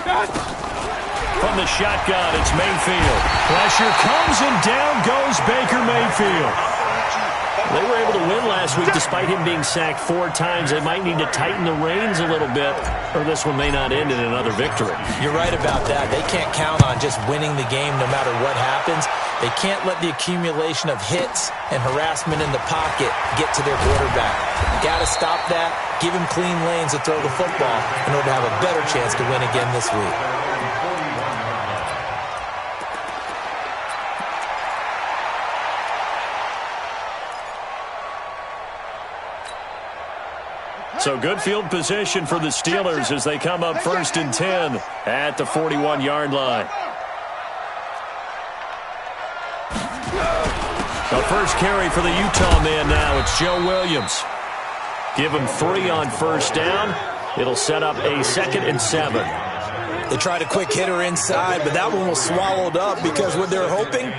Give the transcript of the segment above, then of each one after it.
From the shotgun, it's Mayfield. Pressure comes, and down goes Baker Mayfield. They were able to win last week despite him being sacked 4 times. They might need to tighten the reins a little bit, or this one may not end in another victory. You're right about that. They can't count on just winning the game no matter what happens. They can't let the accumulation of hits and harassment in the pocket get to their quarterback. Got to stop that, give him clean lanes to throw the football in order to have a better chance to win again this week. So good field position for the Steelers as they come up 1st and 10 at the 41-yard line. The first carry for the Utah man now. It's Joe Williams. Give him 3 on 1st down. It'll set up a 2nd and 7. They tried a quick hitter inside, but that one was swallowed up because what they're hoping,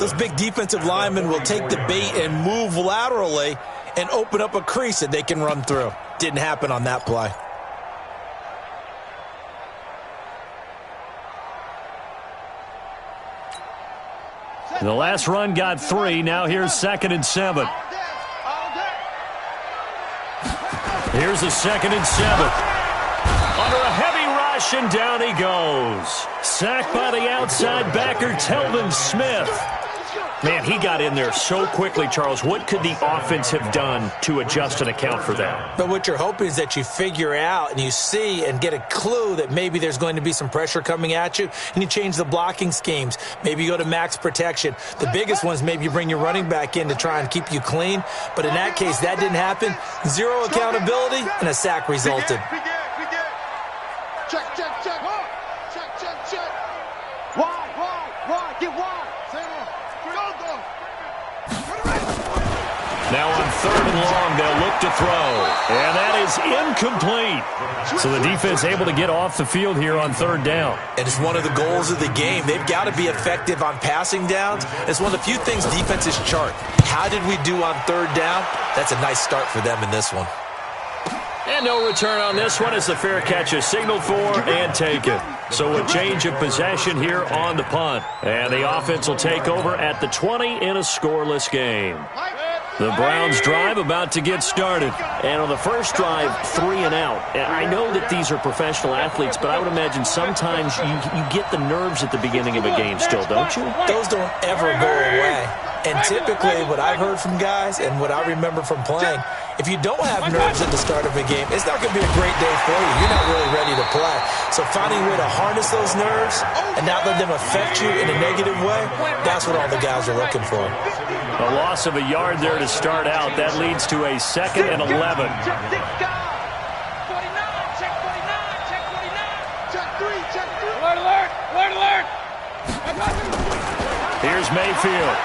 those big defensive linemen will take the bait and move laterally and open up a crease that they can run through. Didn't happen on that play. The last run got 3. Now here's 2nd and 7. Here's the 2nd and 7. Under a heavy rush, and down he goes. Sacked by the outside backer, Telvin Smith. Man, he got in there so quickly, Charles. What could the offense have done to adjust and account for that? But what you're hoping is that you figure out and you see and get a clue that maybe there's going to be some pressure coming at you, and you change the blocking schemes. Maybe you go to max protection. The biggest ones, maybe you bring your running back in to try and keep you clean. But in that case, that didn't happen. 0 accountability, and a sack resulted. Check. Wide. Get wide. Now on 3rd and long, they'll look to throw. And that is incomplete. So the defense able to get off the field here on 3rd down. And it's one of the goals of the game. They've got to be effective on passing downs. It's one of the few things defenses chart. How did we do on 3rd down? That's a nice start for them in this one. And no return on this one as the fair catch is signaled for and taken. So a change of possession here on the punt. And the offense will take over at the 20 in a scoreless game. The Browns drive about to get started. And on the first drive, 3 and out. I know that these are professional athletes, but I would imagine sometimes you get the nerves at the beginning of a game still, don't you? Those don't ever go away. And typically what I've heard from guys and what I remember from playing, if you don't have nerves at the start of a game, it's not going to be a great day for you. You're not really ready to play. So finding a way to harness those nerves and not let them affect you in a negative way, that's what all the guys are looking for. A loss of a yard there to start out. That leads to a 2nd and 11. Alert! Here's Mayfield.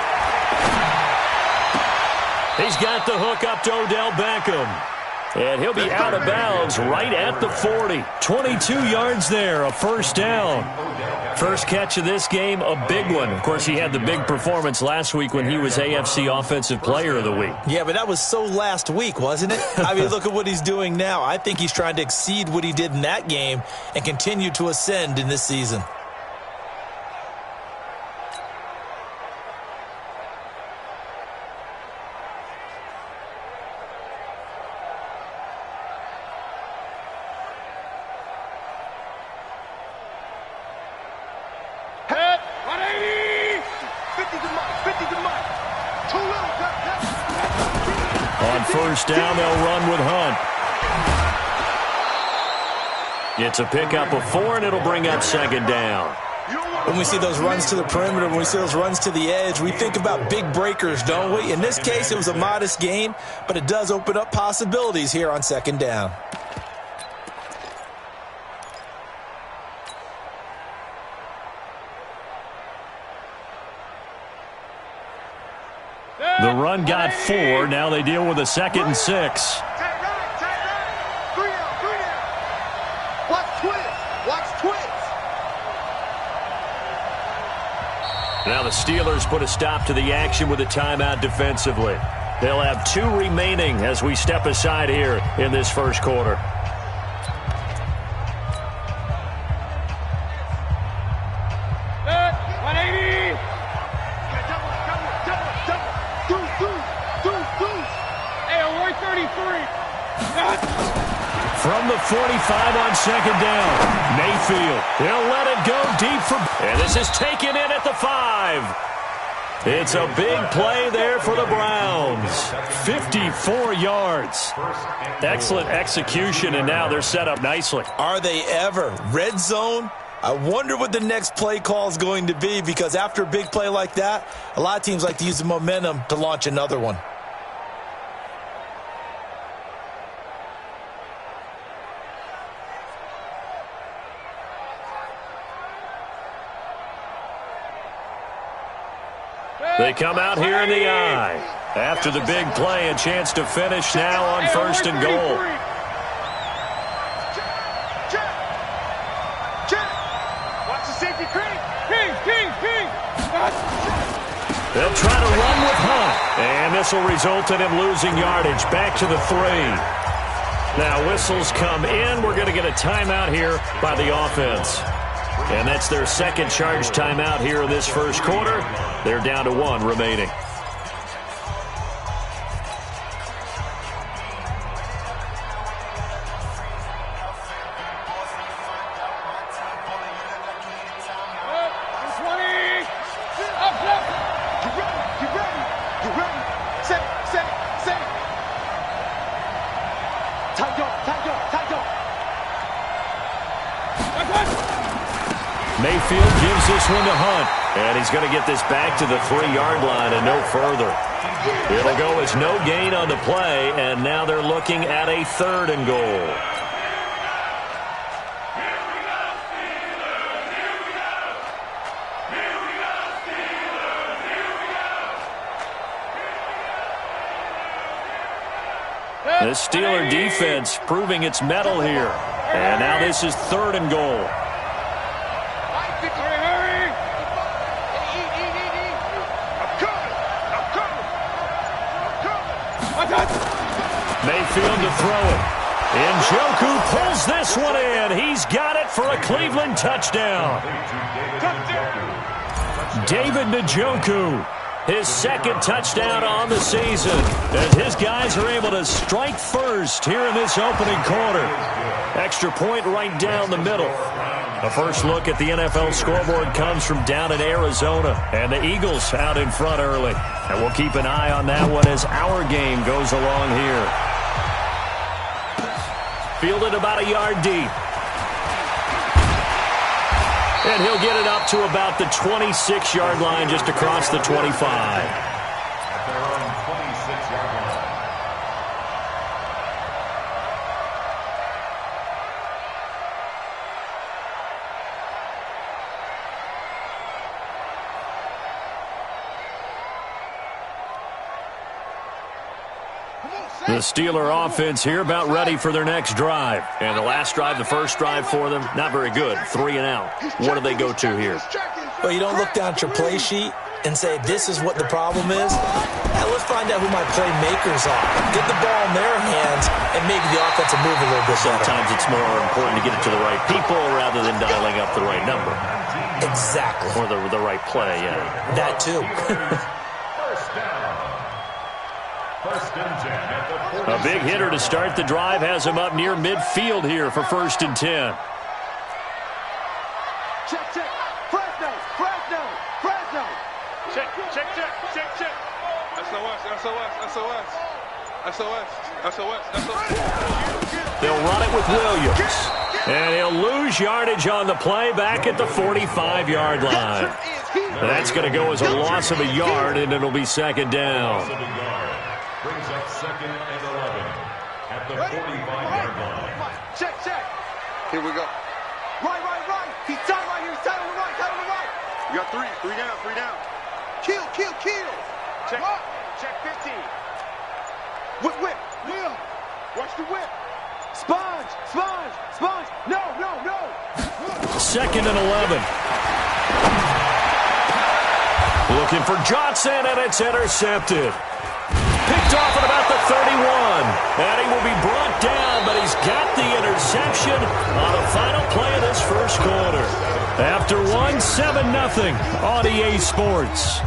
He's got the hook up to Odell Beckham. And he'll be out of bounds right at the 40. 22 yards there, a 1st down. First catch of this game, a big one. Of course, he had the big performance last week when he was AFC Offensive Player of the Week. Yeah, but that was so last week, wasn't it? I mean, look at what he's doing now. I think he's trying to exceed what he did in that game and continue to ascend in this season. On 1st down, they'll run with Hunt. It's a pickup of 4, and it'll bring up 2nd down. When we see those runs to the perimeter, when we see those runs to the edge, we think about big breakers, don't we? In this case, it was a modest gain, but it does open up possibilities here on 2nd down. The run got 4. Now they deal with a 2nd and 6. Now the Steelers put a stop to the action with a timeout defensively. They'll have 2 remaining as we step aside here in this 1st quarter. From the 45 on second down, Mayfield. He'll let it go deep for... And this is taken in at the 5. It's a big play there for the Browns. 54 yards. Excellent execution, and now they're set up nicely. Are they ever? Red zone? I wonder what the next play call is going to be, because after a big play like that, a lot of teams like to use the momentum to launch another one. They come out here in the eye. After the big play, a chance to finish now on 1st and goal. Watch the safety creep. They'll try to run with Hunt. And this will result in him losing yardage. Back to the 3. Now whistles come in. We're going to get a timeout here by the offense. And that's their second charge timeout here in this first quarter. They're down to 1 remaining. Mayfield gives this one to Hunt. And he's going to get this back to the 3-yard line and no further. It'll go as no gain on the play, and now they're looking at a 3rd and goal. The Steeler defense proving its mettle here. And now this is 3rd and goal. Mayfield to throw it. Njoku pulls this one in. He's got it for a Cleveland touchdown. David Njoku, his 2nd touchdown on the season, as his guys are able to strike first here in this opening quarter. Extra point right down the middle. A first look at the NFL scoreboard comes from down in Arizona, and the Eagles out in front early. And we'll keep an eye on that one as our game goes along here. Fielded about a yard deep. And he'll get it up to about the 26-yard line, just across the 25. The Steeler offense here about ready for their next drive. And the last drive, the first drive for them, not very good. 3 and out. What do they go to here? Well, you don't look down at your play sheet and say, this is what the problem is. Let's find out who my playmakers are. Get the ball in their hands, and maybe the offense will move a little bit better. Sometimes it's more important to get it to the right people rather than dialing up the right number. Exactly. Or the right play, yeah. That too. A big hitter to start the drive has him up near midfield here for 1st and 10. Check. Fresno. Check. SOS. They'll run it with Williams. And he'll lose yardage on the play back at the 45-yard line. That's going to go as a loss of a yard, and it'll be 2nd down. Brings up 2nd and 11 at the 45-yard line. Check. Here we go. Right. He's tight right here. He's tight on the right. You got 3 down. Kill. Check 15. Whip. Watch the whip. Sponge. No. 2nd and 11. Looking for Johnson, and it's intercepted. Picked off at about the 31. And he will be brought down, but he's got the interception on the final play of this first quarter. After 7-0 on EA Sports.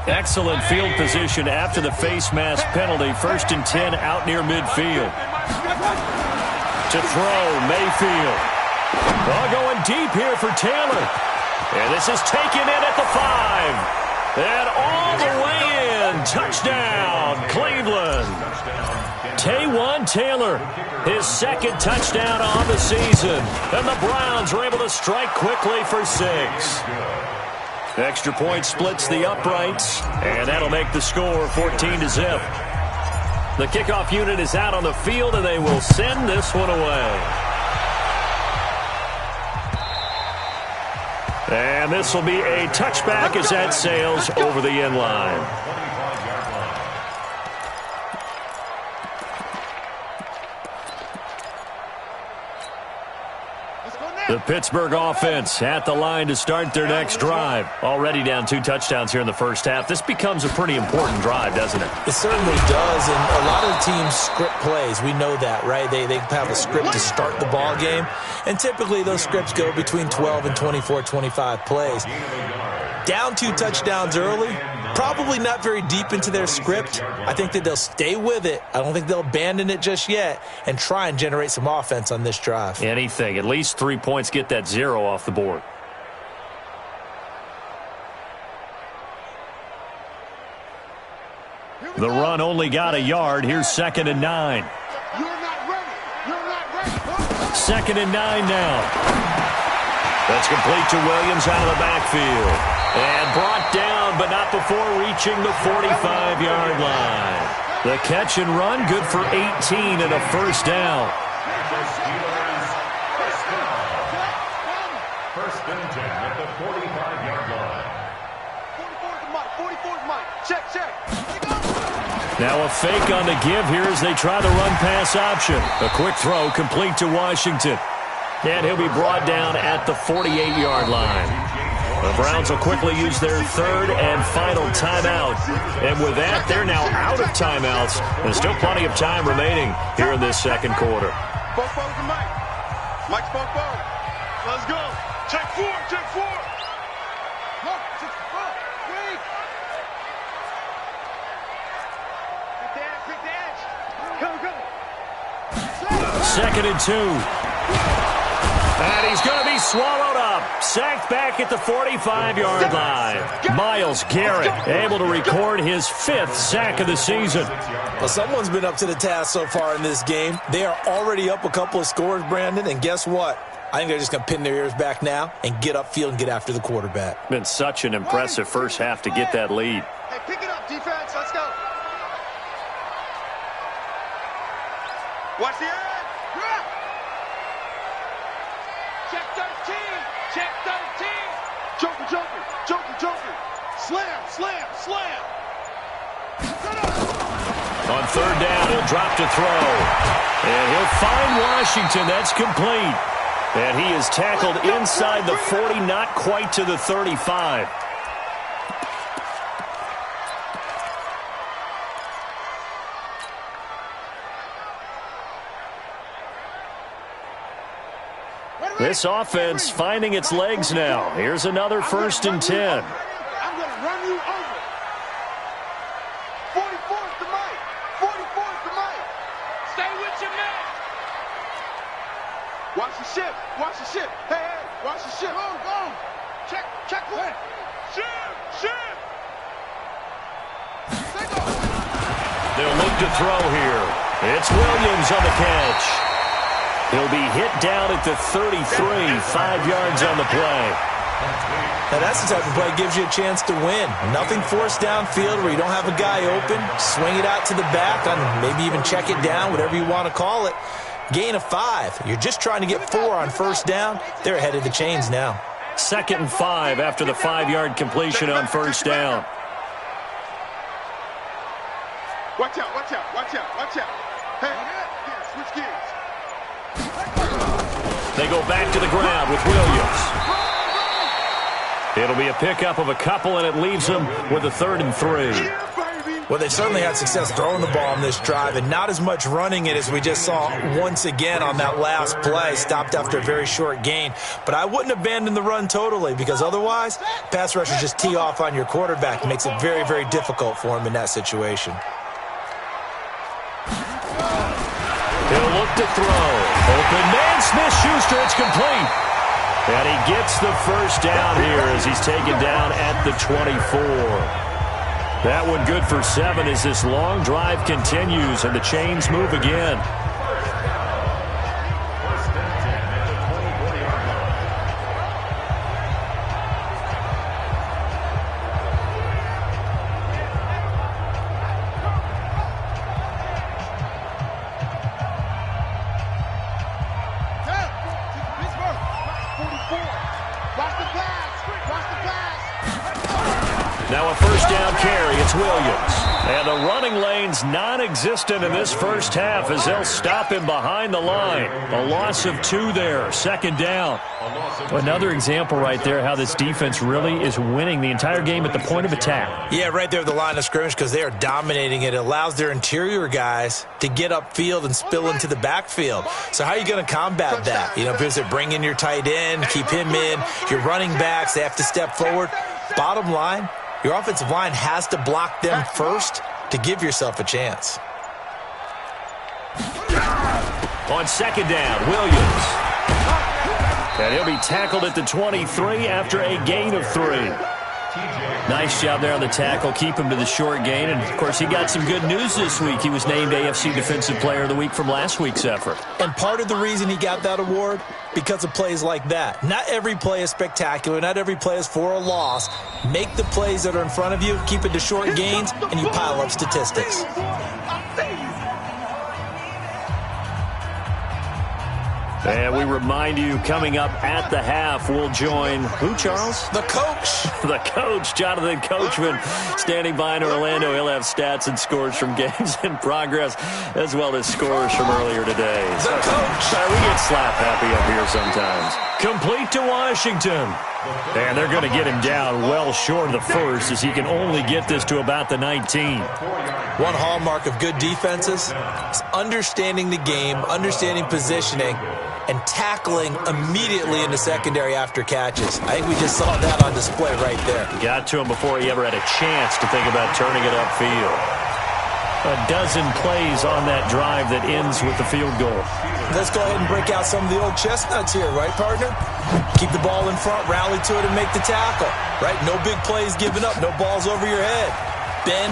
Excellent field position after the face mask penalty. 1st and 10 out near midfield. To throw, Mayfield. Oh, going deep here for Taylor. And this is taken in at the 5. And all the way in. Touchdown, Cleveland. Taywan Taylor, his 2nd touchdown on the season. And the Browns are able to strike quickly for 6. Extra point splits the uprights, and that'll make the score 14-0. The kickoff unit is out on the field, and they will send this one away. And this will be a touchback as that sails over the end line. The Pittsburgh offense at the line to start their next drive. Already down 2 touchdowns here in the first half. This becomes a pretty important drive, doesn't it? It certainly does, and a lot of the teams script plays. We know that, right? They have a script to start the ball game, and typically those scripts go between 12 and 24, 25 plays. Down 2 touchdowns early, probably not very deep into their script. I think that they'll stay with it. I don't think they'll abandon it just yet and try and generate some offense on this drive. Anything. At least 3 points, get that 0 off the board. The run only got a yard. Here's 2nd and 9. You're not ready. You're not ready. 2nd and 9 now. That's complete to Williams out of the backfield. And brought down, but not before reaching the 45-yard line. The catch and run, good for 18 and a 1st down. 1st and 10 at the 45-yard line. 44's Mike. Check, check. Now a fake on the give here as they try the run-pass option. A quick throw complete to Washington. And he'll be brought down at the 48-yard line. The Browns will quickly use their 3rd and final timeout. And with that, they're now out of timeouts. There's still plenty of time remaining here in this 2nd quarter. Spoke to Mike. Mike spoke forward. Let's go. Check 4, check 4. Look, 6, 4, 3. Quick dash. Go. 2nd and 2. And he's going to be swallowed up. Sacked back at the 45-yard line. Myles Garrett able to record his 5th sack of the season. Well, someone's been up to the task so far in this game. They are already up a couple of scores, Brandon, and guess what? I think they're just going to pin their ears back now and get upfield and get after the quarterback. Been such an impressive first half to get that lead. Hey, pick it up, defense. Let's go. Watch the edge. Check 13. Check 13. Joker. Slam. On 3rd down, he'll drop to throw. And he'll find Washington. That's complete. And he is tackled inside the 40, not quite to the 35. This offense finding its legs now. Here's another 1st and 10. I'm going to run you over. 44's the Mike. 44's the Mike. Stay with your man. Watch the ship. Hey, watch the ship. Go. Check one. Ship. They'll look to throw here. It's Williams on the catch. He'll be hit down at the 33, 5 yards on the play. Now that's the type of play that gives you a chance to win. Nothing forced downfield where you don't have a guy open. Swing it out to the back, on maybe even check it down, whatever you want to call it. Gain of 5. You're just trying to get 4 on 1st down. They're ahead of the chains now. 2nd and 5 after the 5-yard completion on 1st down. Watch out. Hey, switch gears. They go back to the ground with Williams. It'll be a pickup of a couple, and it leaves them with a 3rd and 3. Yeah, baby. Well, they certainly had success throwing the ball on this drive and not as much running it as we just saw once again on that last play. Stopped after a very short gain. But I wouldn't abandon the run totally because otherwise, pass rushers just tee off on your quarterback. It makes it very, very difficult for him in that situation. He'll look to throw. Open man, Smith-Schuster, it's complete. And he gets the first down here as he's taken down at the 24. That one good for 7 as this long drive continues and the chains move again. Now a first down carry, it's Williams. And the running lane's non-existent in this first half as they'll stop him behind the line. A loss of 2 there, second down. Another example right there how this defense really is winning the entire game at the point of attack. Yeah, right there at the line of scrimmage because they are dominating it. It allows their interior guys to get upfield and spill into the backfield. So how are you going to combat that? You know, because they bring in your tight end, keep him in. Your running backs, they have to step forward. Bottom line, your offensive line has to block them first to give yourself a chance. On second down, Williams. And he'll be tackled at the 23 after a gain of 3. Nice job there on the tackle. Keep him to the short gain. And, of course, he got some good news this week. He was named AFC Defensive Player of the Week from last week's effort. And part of the reason he got that award, because of plays like that. Not every play is spectacular. Not every play is for a loss. Make the plays that are in front of you, keep it to short gains, and you pile up statistics. And we remind you, coming up at the half, we'll join who, Charles? The coach. The coach, Jonathan Coachman, standing by in Orlando. He'll have stats and scores from games in progress, as well as scores from earlier today. The coach. We get slap happy up here sometimes. Complete to Washington. And they're going to get him down well short of the first as he can only get this to about the 19. One hallmark of good defenses is understanding the game, understanding positioning, and tackling immediately in the secondary after catches. I think we just saw that on display right there. Got to him before he ever had a chance to think about turning it upfield. A dozen plays on that drive that ends with the field goal. Let's go ahead and break out some of the old chestnuts here, right, partner? Keep the ball in front, rally to it, and make the tackle, right? No big plays given up, no balls over your head. Bend,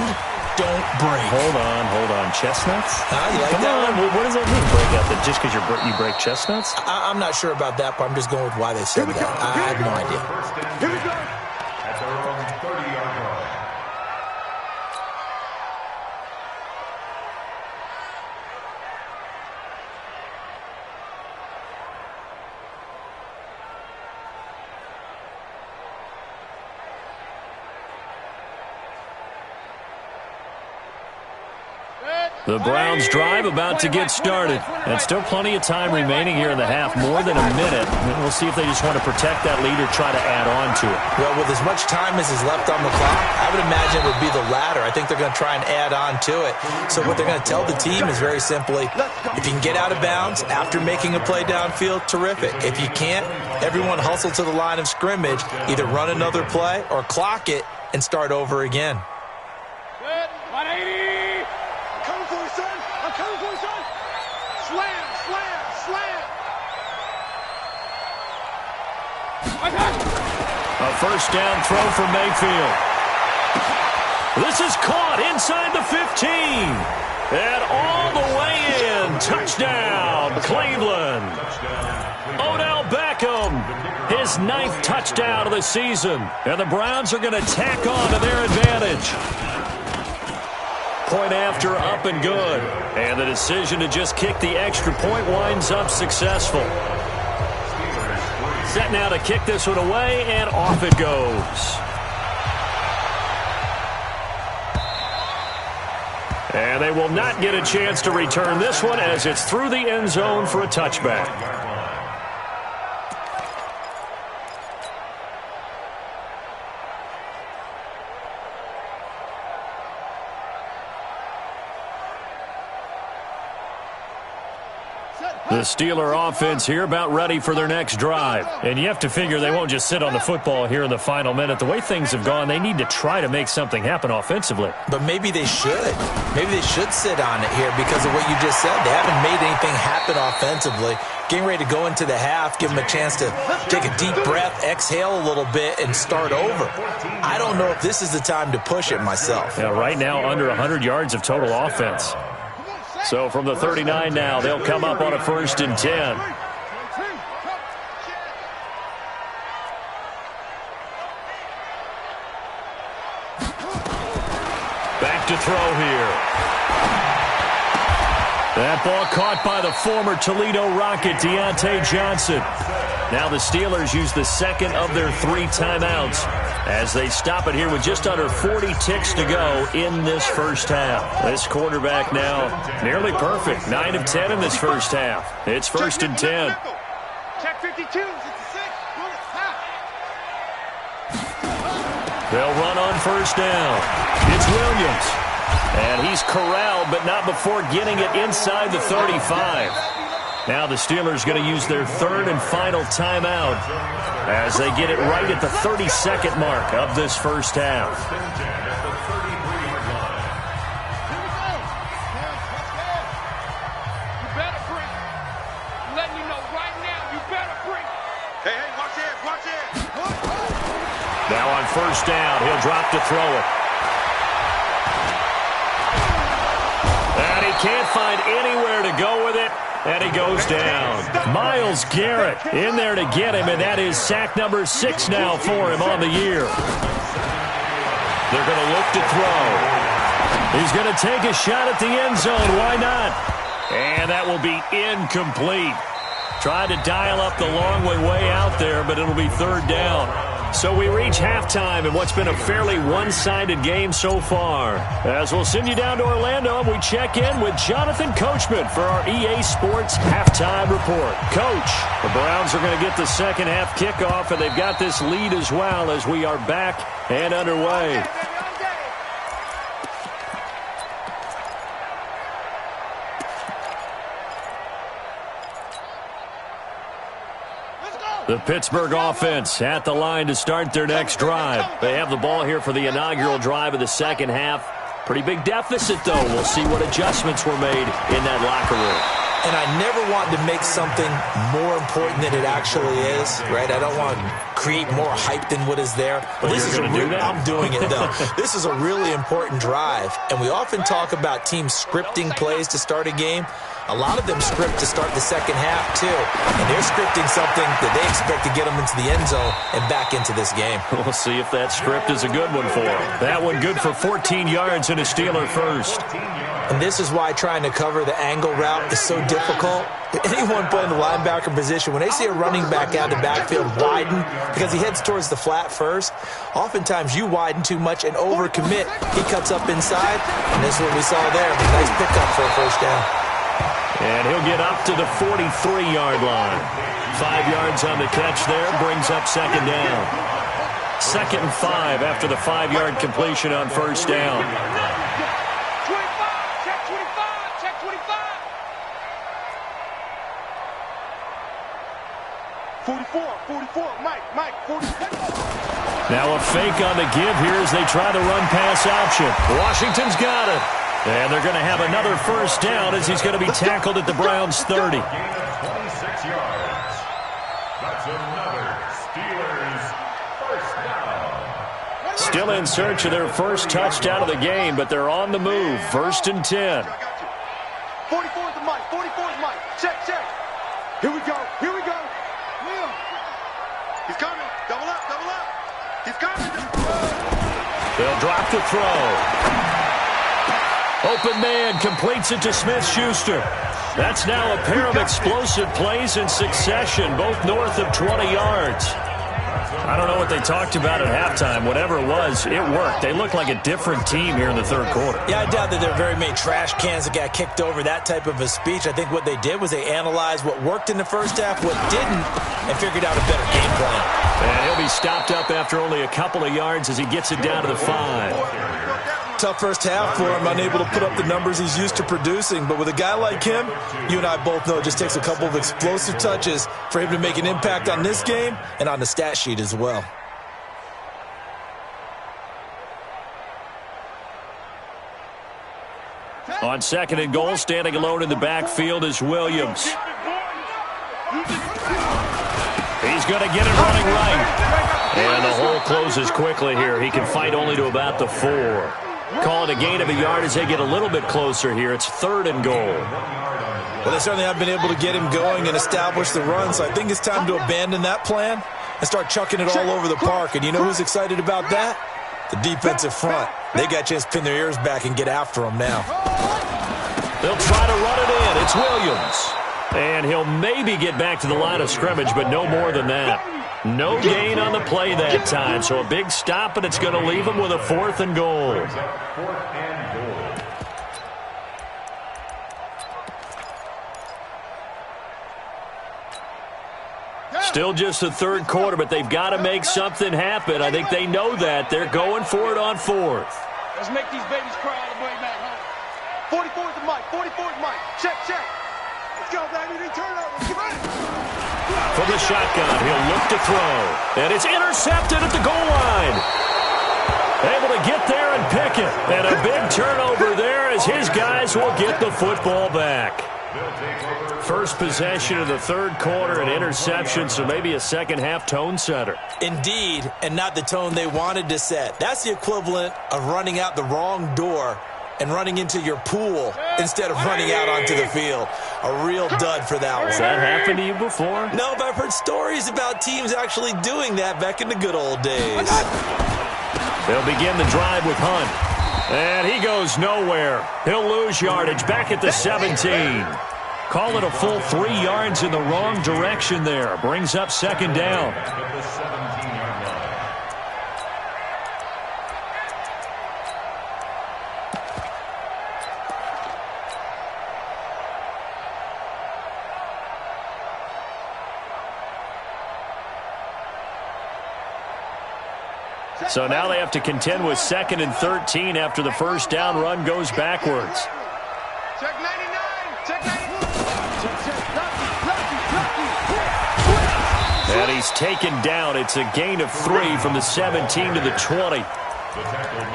don't break. Hold on. Chestnuts? You like Come that on. one? What does that mean, break out? That just because you break chestnuts? I'm not sure about that, but I'm just going with why they said that. I have no idea. Here we go. At their own 30-yard line. The Browns drive about to get started. And still plenty of time remaining here in the half, more than a minute. And we'll see if they just want to protect that lead or try to add on to it. Well, with as much time as is left on the clock, I would imagine it would be the latter. I think they're going to try and add on to it. So what they're going to tell the team is very simply, if you can get out of bounds after making a play downfield, terrific. If you can't, everyone hustle to the line of scrimmage, either run another play or clock it and start over again. Good. 180. I'm coming for you, son. I'm coming for you, son. Slam, slam, slam. A first down throw for Mayfield. This is caught inside the 15. And all the way in. Touchdown, Cleveland. Odell Beckham, his 9th touchdown of the season. And the Browns are going to tack on to their advantage. Point after, up and good. And the decision to just kick the extra point winds up successful. Set now to kick this one away, and off it goes. And they will not get a chance to return this one as it's through the end zone for a touchback. The Steeler offense here about ready for their next drive. And you have to figure they won't just sit on the football here in the final minute. The way things have gone, they need to try to make something happen offensively. But maybe they should. Maybe they should sit on it here because of what you just said. They haven't made anything happen offensively. Getting ready to go into the half, give them a chance to take a deep breath, exhale a little bit, and start over. I don't know if this is the time to push it myself. Yeah, right now under 100 yards of total offense. So from the 39 now, they'll come up on a 1st and 10. Back to throw here. That ball caught by the former Toledo Rocket, Deontay Johnson. Now the Steelers use the second of their 3 timeouts as they stop it here with just under 40 ticks to go in this first half. This quarterback now nearly perfect. 9 of 10 in this first half. It's 1st and 10. Check 52. They'll run on 1st down. It's Williams. And he's corralled, but not before getting it inside the 35. Now the Steelers going to use their 3rd and final timeout as they get it right at the 32nd mark of this first half. You better bring. I'm letting you know right now, you better bring. Hey, watch this, watch this. Now on 1st down, he'll drop to throw it. And he can't find anywhere to go with it. And he goes down. Myles Garrett in there to get him, and that is sack number 6 now for him on the year. They're going to look to throw. He's going to take a shot at the end zone. Why not? And that will be incomplete. Tried to dial up the long way out there, but it'll be 3rd down. So we reach halftime in what's been a fairly one-sided game so far. As we'll send you down to Orlando, and we check in with Jonathan Coachman for our EA Sports Halftime Report. Coach, the Browns are going to get the second half kickoff, and they've got this lead as well as we are back and underway. The Pittsburgh offense at the line to start their next drive. They have the ball here for the inaugural drive of the second half. Pretty big deficit, though. We'll see what adjustments were made in that locker room. And I never want to make something more important than it actually is, right? I don't want to create more hype than what is there. But this is a real, I'm doing it, though. This is a really important drive. And we often talk about teams scripting plays to start a game. A lot of them script to start the second half, too. And they're scripting something that they expect to get them into the end zone and back into this game. We'll see if that script is a good one for them. That one good for 14 yards and a Steeler first. And this is why trying to cover the angle route is so difficult. Anyone playing the linebacker position, when they see a running back out of the backfield widen because he heads towards the flat first, oftentimes you widen too much and overcommit. He cuts up inside, and this is what we saw there. Nice pickup for a 1st down. And he'll get up to the 43-yard line. 5 yards on the catch there, brings up 2nd down. 2nd and 5 after the 5-yard completion on 1st down. 25, check 25, check 25. 44, Mike, 44. Now a fake on the give here as they try the run-pass option. Washington's got it. And they're going to have another 1st down as he's going to be tackled at the Browns' 30. 26 yards. That's another Steelers 1st down. Still in search of their first touchdown of the game, but they're on the move. 1st and 10. 44 is the Mike, 44 is Mike. Check. Here we go. Yeah. He's coming. Double up. He's coming. They'll drop the throw. Open man completes it to Smith-Schuster. That's now a pair of explosive plays in succession, both north of 20 yards. I don't know what they talked about at halftime. Whatever it was, it worked. They look like a different team here in the 3rd quarter. Yeah, I doubt that there are very many trash cans that got kicked over, that type of a speech. I think what they did was they analyzed what worked in the first half, what didn't, and figured out a better game plan. And he'll be stopped up after only a couple of yards as he gets it down to the 5. tough first half for him, unable to put up the numbers he's used to producing. But with a guy like him, you and I both know it just takes a couple of explosive touches for him to make an impact on this game and on the stat sheet as well. On second and goal, standing alone in the backfield is Williams. He's going to get it running right. And the hole closes quickly here. He can fight only to about the 4. Call it a gain of a yard as they get a little bit closer here. It's third and goal. Well, they certainly have been able to get him going and establish the run, so I think it's time to abandon that plan and start chucking it all over the park. And you know who's excited about that? The defensive front. They got a chance to pin their ears back and get after him now. They'll try to run it in. It's Williams. And he'll maybe get back to the line of scrimmage, but no more than that. No gain on the play that time, so a big stop, and it's going to leave him with a 4th and goal. Still just the third quarter, but they've got to make something happen. I think they know that. They're going for it on 4th. Let's make these babies cry all the way back home. 44's the mic. 44's the mic. Check, check. Let's go, baby. They turn over. Get ready. From the shotgun, he'll look to throw. And it's intercepted at the goal line. Able to get there and pick it. And a big turnover there as his guys will get the football back. First possession of the third quarter, an interception, so maybe a second-half tone setter. Indeed, and not the tone they wanted to set. That's the equivalent of running out the wrong door and running into your pool instead of running out onto the field. A real dud for that one. Has that happened to you before? No, but I've heard stories about teams actually doing that back in the good old days. They'll begin the drive with Hunt. And he goes nowhere. He'll lose yardage back at the 17. Call it a full 3 yards in the wrong direction there. Brings up second down. So now they have to contend with 2nd and 13 after the first down run goes backwards. Check 99. Check 99. And he's taken down. It's a gain of 3 from the 17 to the 20.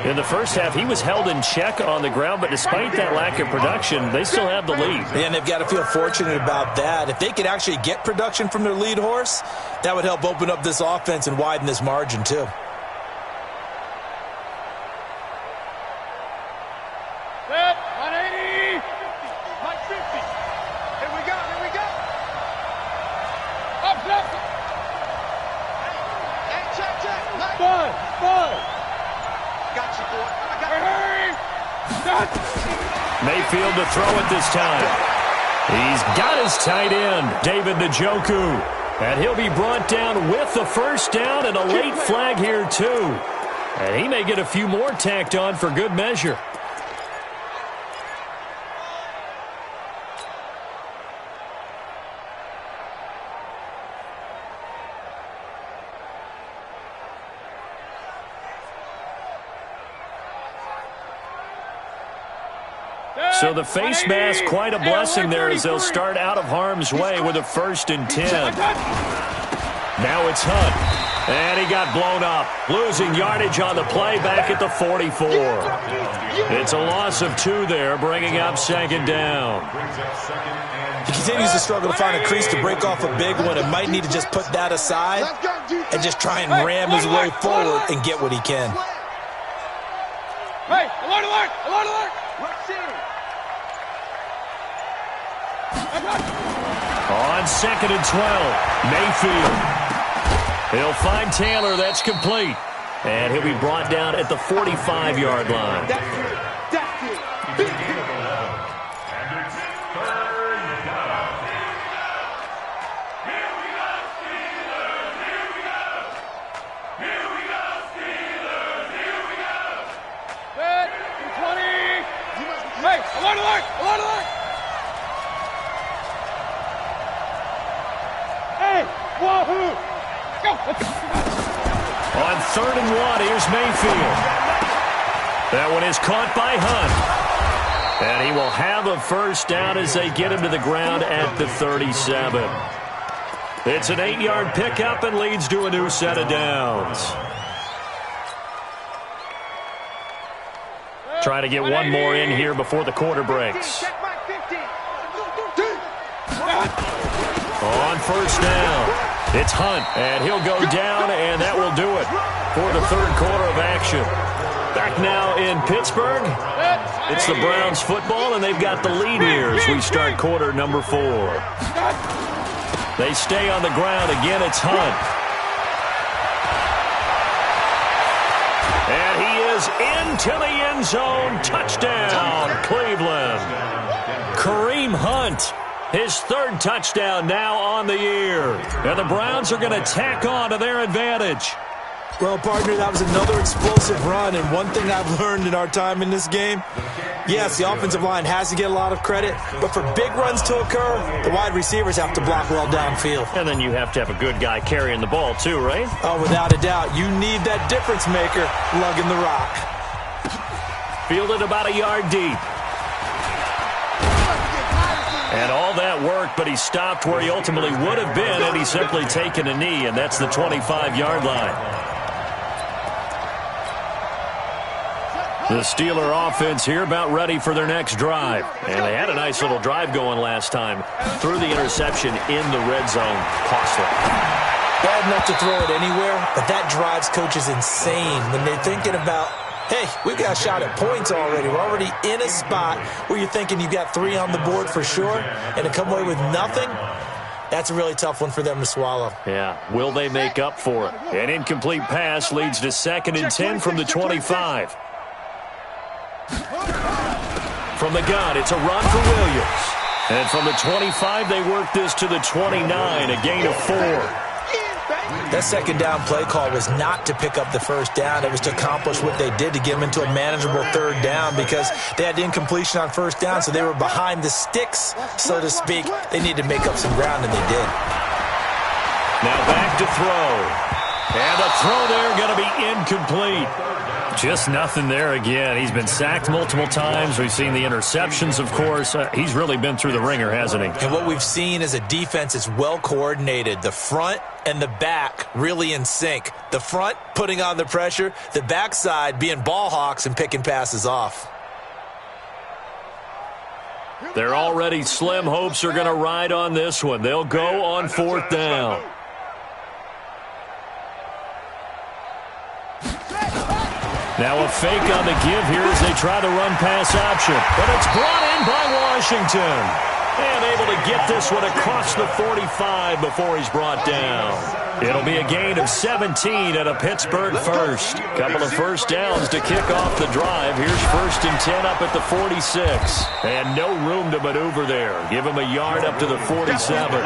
In the first half, he was held in check on the ground, but despite that lack of production, they still have the lead. And they've got to feel fortunate about that. If they could actually get production from their lead horse, that would help open up this offense and widen this margin too. Set, 180. 150. Here we go, here we go. Up, up. Hey, check, check. Fun. Got you, boy. I got you. Mayfield to throw it this time. He's got his tight end, David Njoku. And he'll be brought down with the first down and a late flag here too. And he may get a few more tacked on for good measure. So the face mask, quite a blessing there as they'll start out of harm's way with a 1st and 10. Now it's Hunt. And he got blown up. Losing yardage on the play back at the 44. It's a loss of 2 there, bringing up second down. He continues to struggle to find a crease to break off a big one and might need to just put that aside and just try and ram his way forward and get what he can. Hey, alert, alert, alert, alert. Let's see. On 2nd and 12, Mayfield. He'll find Taylor. That's complete. And he'll be brought down at the 45-yard line. That's it. Big hit. Hey, alert, alert, alert, alert. Hey, wahoo. Go. On 3rd and 1, here's Mayfield. That one is caught by Hunt. And he will have a first down as they get him to the ground at the 37. It's an 8-yard pickup and leads to a new set of downs. Trying to get one more in here before the quarter breaks. On first down, it's Hunt, and he'll go down, and that will do it for the third quarter of action. Back now in Pittsburgh, it's the Browns football, and they've got the lead here as we start quarter number 4. They stay on the ground. Again, it's Hunt. And he is into the end zone. Touchdown, Cleveland. Kareem Hunt, his third touchdown now on the year. And the Browns are going to tack on to their advantage. Well, partner, that was another explosive run, and one thing I've learned in our time in this game, yes, the offensive line has to get a lot of credit, but for big runs to occur, the wide receivers have to block well downfield. And then you have to have a good guy carrying the ball too, right? Oh, without a doubt. You need that difference maker lugging the rock. Fielded about a yard deep. And all that worked, but he stopped where he ultimately would have been, and he's simply taken a knee, and that's the 25-yard line. The Steeler offense here about ready for their next drive. And they had a nice little drive going last time. Threw the interception in the red zone. Costly. Bad enough to throw it anywhere, but that drives coaches insane when they're thinking about, hey, we've got a shot at points already. We're already in a spot where you're thinking you've got 3 on the board for sure, and to come away with nothing, that's a really tough one for them to swallow. Yeah, will they make up for it? An incomplete pass leads to 2nd and 10 from the 25. From the gun, it's a run for Williams. And from the 25, they work this to the 29, a gain of 4. That second down play call was not to pick up the first down. It was to accomplish what they did to get them into a manageable third down because they had incompletion on first down, so they were behind the sticks, so to speak. They needed to make up some ground, and they did. Now back to throw. And the throw there going to be incomplete. Just nothing there again. He's been sacked multiple times. We've seen the interceptions, of course. He's really been through the ringer, hasn't he? And what we've seen is a defense that's well coordinated. The front and the back really in sync. The front putting on the pressure. The backside being ball hawks and picking passes off. Their already slim hopes are going to ride on this one. They'll go on 4th down. Now a fake on the give here as they try the run-pass option. But it's brought in by Washington. And able to get this one across the 45 before he's brought down. It'll be a gain of 17 at a Pittsburgh first. Couple of first downs to kick off the drive. Here's 1st and 10 up at the 46. And no room to maneuver there. Give him a yard up to the 47.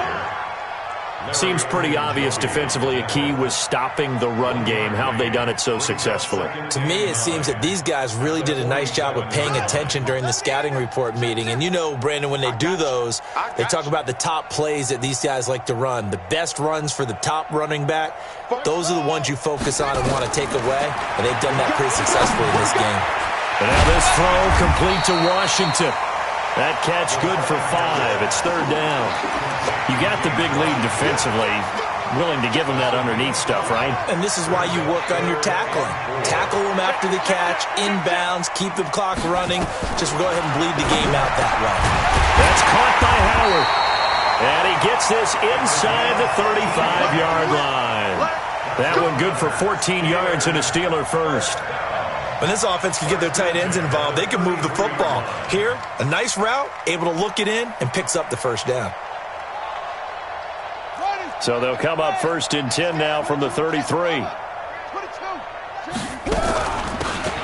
Seems pretty obvious defensively a key was stopping the run game. How have they done it so successfully? To me, it seems that these guys really did a nice job of paying attention during the scouting report meeting. And you know, Brandon, when they do those, they talk about the top plays that these guys like to run. The best runs for the top running back, those are the ones you focus on and want to take away. And they've done that pretty successfully in this game. And now this throw complete to Washington. That catch good for 5. It's 3rd down. You got the big lead defensively. Willing to give them that underneath stuff, right? And this is why you work on your tackling. Tackle them after the catch, inbounds, keep the clock running. Just go ahead and bleed the game out that way. That's caught by Howard. And he gets this inside the 35-yard line. That one good for 14 yards and a Steeler first. When this offense can get their tight ends involved, they can move the football. Here, a nice route, able to look it in, and picks up the first down. So they'll come up 1st and 10 now from the 33.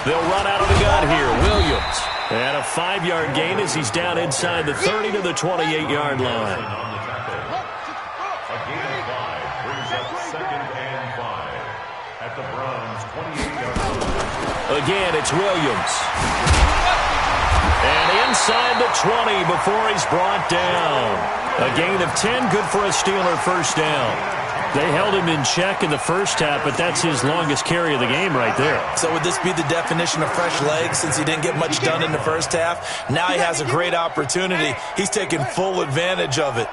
They'll run out of the gun here. Williams. And a 5-yard gain as he's down inside the 30 to the 28-yard line. A gain of 5 brings up 2nd and 5 at the Browns' 28-yard line. Again, it's Williams. And inside the 20 before he's brought down. A gain of 10, good for a Steeler first down. They held him in check in the first half, but that's his longest carry of the game right there. So would this be the definition of fresh legs since he didn't get much done in the first half? Now he has a great opportunity. He's taking full advantage of it.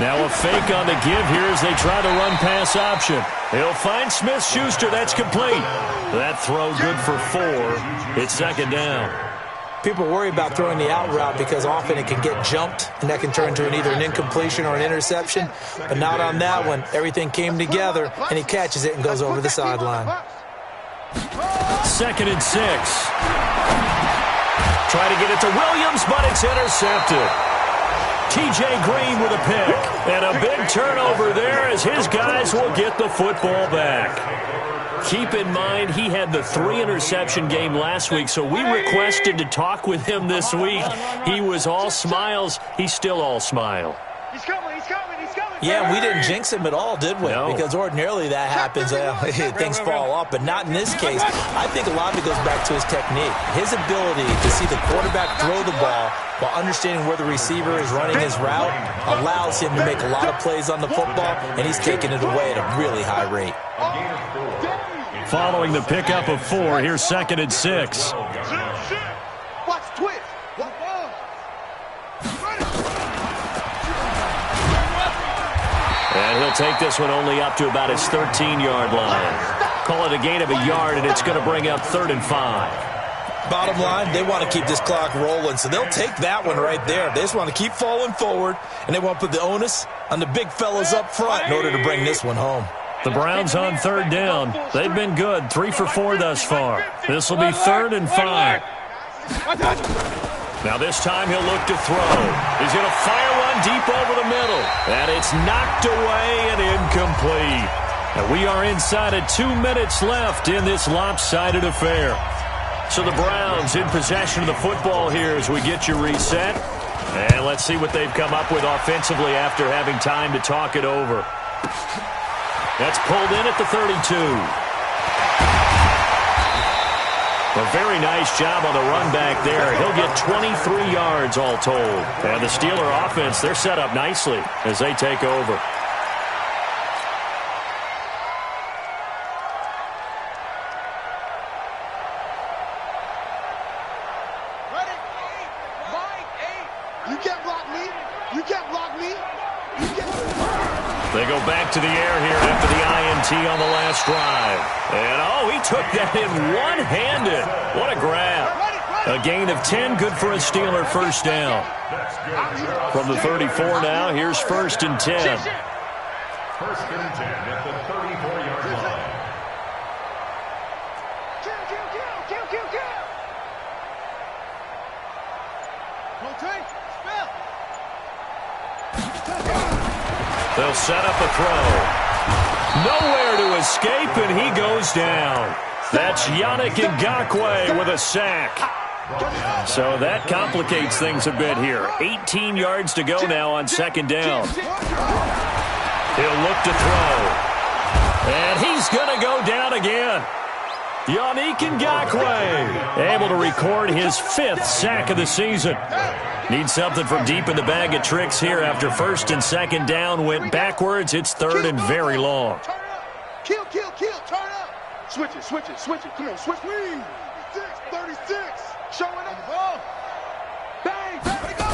Now a fake on the give here as they try the run-pass option. He'll find Smith-Schuster. That's complete. That throw good for 4. It's second down. People worry about throwing the out route because often it can get jumped, and that can turn into either an incompletion or an interception. But not on that one. Everything came together, and he catches it and goes over the sideline. 2nd and 6. Try to get it to Williams, but it's intercepted. T.J. Green with a pick. And a big turnover there as his guys will get the football back. Keep in mind, he had the 3-interception game last week, so we requested to talk with him this week. He was all smiles. He's still all smile. He's coming, he's coming, he's coming. Yeah, we didn't jinx him at all, did we? No. Because ordinarily that happens. Things fall off, but not in this case. I think a lot of it goes back to his technique. His ability to see the quarterback throw the ball while understanding where the receiver is running his route allows him to make a lot of plays on the football, and he's taking it away at a really high rate. Following the pickup of 4, here's 2nd and 6. Watch twist. And he'll take this one only up to about his 13-yard line. Call it a gain of a yard, and it's going to bring up 3rd and 5. Bottom line, they want to keep this clock rolling, so they'll take that one right there. They just want to keep falling forward, and they want to put the onus on the big fellas up front in order to bring this one home. The Browns on 3rd down. They've been good, 3 for 4 thus far. This will be 3rd and 5. Now this time he'll look to throw. He's going to fire one deep over the middle. And it's knocked away and incomplete. And we are inside of 2 minutes left in this lopsided affair. So the Browns in possession of the football here as we get you reset. And let's see what they've come up with offensively after having time to talk it over. That's pulled in at the 32. A very nice job on the run back there. He'll get 23 yards all told. And the Steeler offense, they're set up nicely as they take over. Ready? You can't block me. You can't block me. You can't. They go back to the air here after the INT on the last drive. And, oh, he took that in one-handed. What a grab. A gain of 10, good for a Steeler first down. From the 34 now, here's 1st and 10. 1st and 10 at the 34-yard line. Kill. Rotate. Spell. They'll set up a throw. Nowhere to escape, and he goes down. That's Yannick Ngakoue with a sack. So that complicates things a bit here. 18 yards to go now on 2nd down. He'll look to throw. And he's going to go down again. Yannick Ngakoue able to record his 5th sack of the season. Needs something from deep in the bag of tricks here after 1st and 2nd down went backwards. It's 3rd and very long. Kill. Turn up. Switch it. Come on, switch. 36. Showing up. Oh. Bang. Ready, go.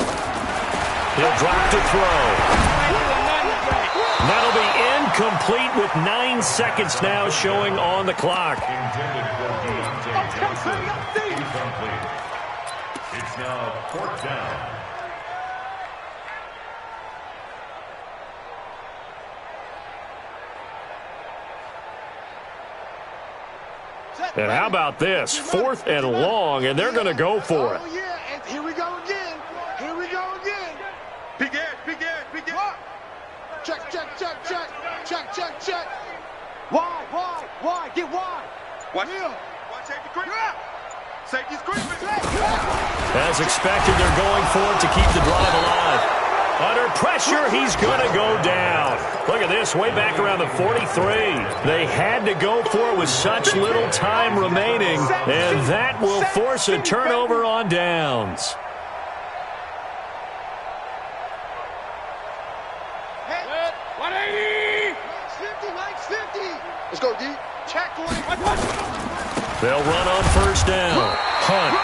He'll drop to throw. That'll be incomplete with 9 seconds now showing on the clock. Intended for Deontay incomplete. It's now 4th down. And how about this? 4th and long, and they're going to go for it. Oh, yeah, and here we go again. Big edge. Check. Why? Get wide. Watch safety creep. Safety's creeping. As expected, they're going for it to keep the drive alive. Under pressure, he's going to go down. Look at this, way back around the 43. They had to go for it with such little time remaining, and that will force a turnover on downs. Let's go, D. Tackle it. They'll run on first down. Hunt.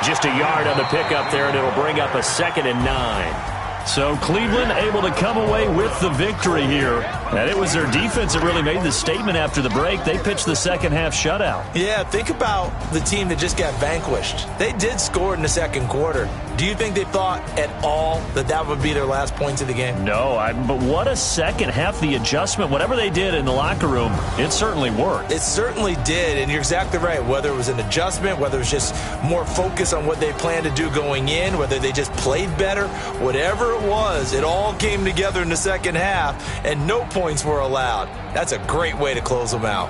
Just a yard on the pickup there, and it'll bring up a 2nd and 9. So Cleveland able to come away with the victory here. And it was their defense that really made the statement after the break. They pitched the second-half shutout. Yeah, think about the team that just got vanquished. They did score in the second quarter. Do you think they thought at all that that would be their last points of the game? No, but what a second half. The adjustment, whatever they did in the locker room, it certainly worked. It certainly did, and you're exactly right. Whether it was an adjustment, whether it was just more focus on what they planned to do going in, whether they just played better, whatever it was, it all came together in the second half, and no points were allowed. That's a great way to close them out.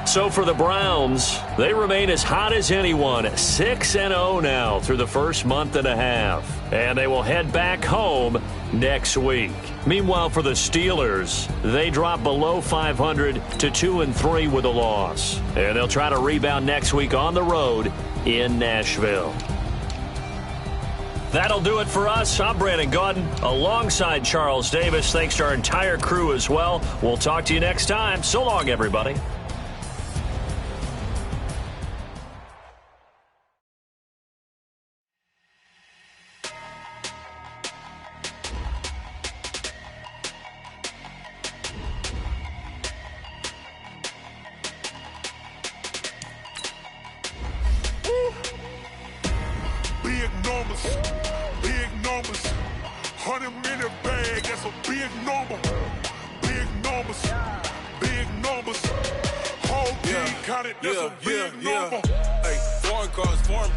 So for the Browns, they remain as hot as anyone, 6-0 now through the first month and a half. And they will head back home next week. Meanwhile, for the Steelers, they drop below 500 to 2-3 with a loss. And they'll try to rebound next week on the road in Nashville. That'll do it for us. I'm Brandon Gaudin alongside Charles Davis. Thanks to our entire crew as well. We'll talk to you next time. So long, everybody. Big numbers, 100-minute bag, that's a big number. Big numbers, whole team counted, that's a big number. Hey, foreign cars, foreign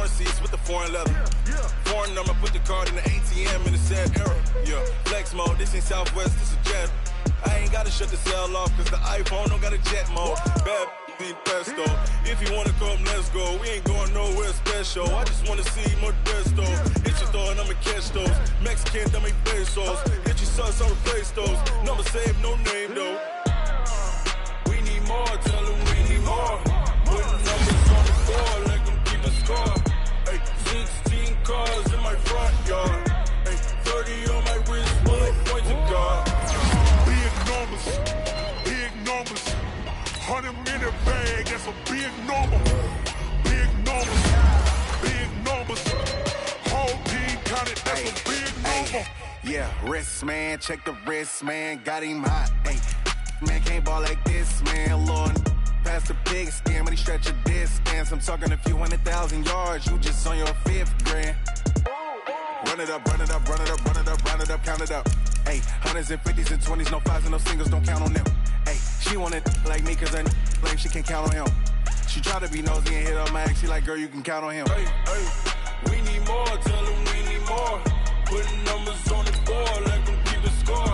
seats with the foreign leather. Foreign number, put the card in the ATM in the sad era. Yeah, flex mode, this ain't Southwest, this is Jet. I ain't gotta shut the cell off, cause the iPhone don't got a jet mode. Bad pesto. If you wanna come, let's go. We ain't going nowhere special. I just wanna see Modesto. Hit your thought, I'ma catch those. Mexican, dame pesos. Hit your sons, I'll replace those. Number saved, no name though. We need more, tell them we need more. Putting numbers on the board, let them keep a score. Hey, 16 cars in my front yard. Hey, 30 on my wrist, bullet point to God. Big numbers, 100-minute bag, that's a big number. Big numbers, whole team counted, that's a big number. Yeah, wrist man, check the wrist man, got him hot. Ay, man can't ball like this, man. Lord, past the pig skin when he stretch a distance. I'm talking a few 100,000 yards, you just on your 5th grand. Run it up, count it up. Hey, hundreds and 50s and 20s, no 5s and no singles, don't count on them. Hey, she wanted like me cause her blame, she can't count on him. She tried to be nosy and hit up my ex, she like, girl, you can count on him. Hey, we need more, tell them we need more. Putting numbers on the board, let them keep the score.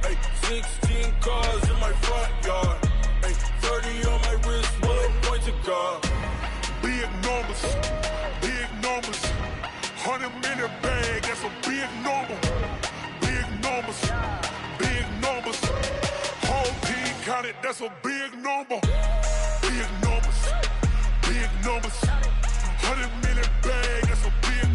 Hey, 16 cars in my front yard. Hey, 30 on my wrist, bullet point to God. Big numbers, 100-minute bag, that's a big number. Big numbers, whole team counted, that's a big number. Big numbers, 100-minute bag, that's a big